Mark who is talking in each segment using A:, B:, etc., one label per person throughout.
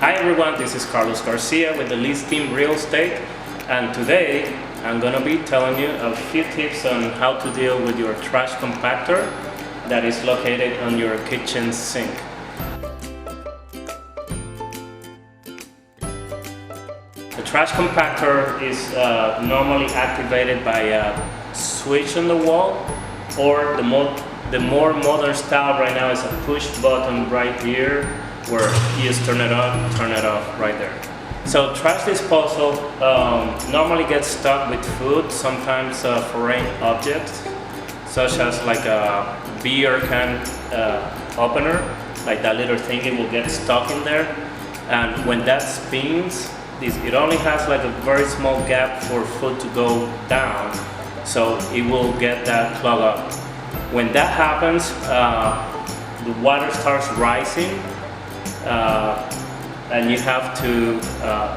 A: Hi everyone, this is Carlos Garcia with the Lease Team Real Estate, and today I'm going to be telling you a few tips on how to deal with your trash compactor that is located on your kitchen sink. The trash compactor is normally activated by a switch on the wall, or the more modern style right now is a push button right here where you just turn it on, turn it off right there. So trash disposal normally gets stuck with food, sometimes foreign objects, such as like a beer can opener, like that little thing, it will get stuck in there. And when that spins, it only has like a very small gap for food to go down, so it will get that clog up. When that happens, the water starts rising, and you have to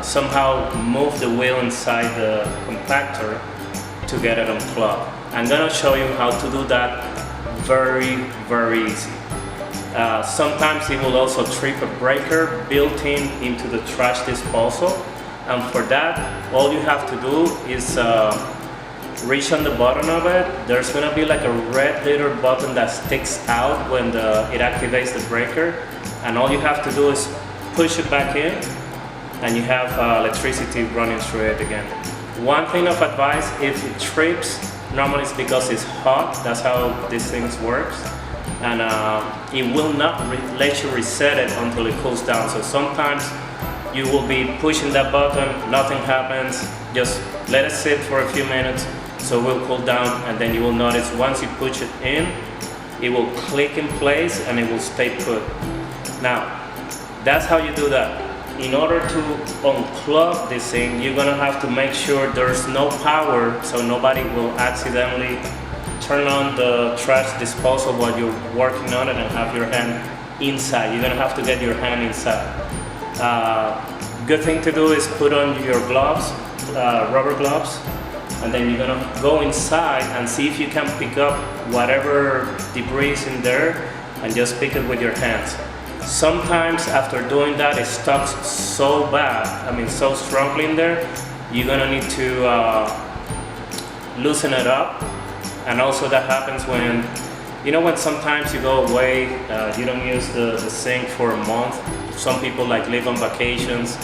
A: somehow move the wheel inside the compactor to get it unplugged. I'm going to show you how to do that very easy. Sometimes it will also trip a breaker built into the trash disposal, and for that all you have to do is reach on the bottom of it. There's going to be like a red little button that sticks out when it activates the breaker, and all you have to do is push it back in and you have electricity running through it again. One thing of advice, if it trips, normally it's because it's hot. That's how these things works, and it will not let you reset it until it cools down. So sometimes you will be pushing that button, nothing happens, just let it sit for a few minutes so it will cool down, and then you will notice once you push it in, it will click in place and it will stay put. Now, that's how you do that. In order to unplug this thing, you're gonna have to make sure there's no power, so nobody will accidentally turn on the trash disposal while you're working on it and have your hand inside. You're gonna have to get your hand inside. Good thing to do is put on your gloves, rubber gloves, and then you're gonna go inside and see if you can pick up whatever debris is in there and just pick it with your hands. Sometimes after doing that, it stuck so bad, so strongly in there, you're gonna need to loosen it up. And also that happens when, when sometimes you go away, you don't use the sink for a month. Some people like live on vacations,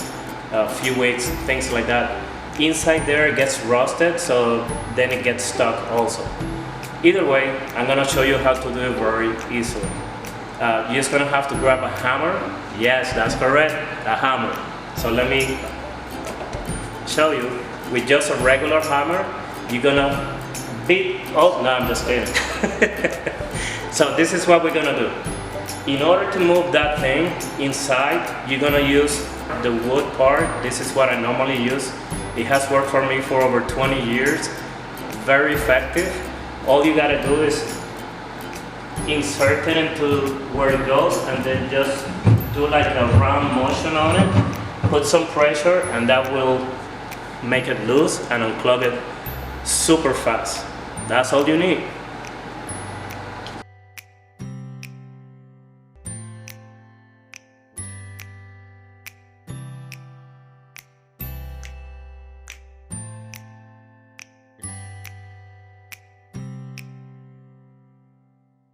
A: a few weeks, things like that. Inside there it gets rusted, so then it gets stuck also. Either way, I'm gonna show you how to do it very easily. You're just gonna have to grab a hammer. Yes, that's correct, a hammer. So let me show you. With just a regular hammer, you're gonna beat, oh no, I'm just kidding. So this is what we're gonna do. In order to move that thing inside, you're gonna use the wood part. This is what I normally use. It has worked for me for over 20 years. Very effective. All you gotta do is insert it into where it goes, and then just do like a round motion on it. Put some pressure, and that will make it loose and unclog it super fast. That's all you need.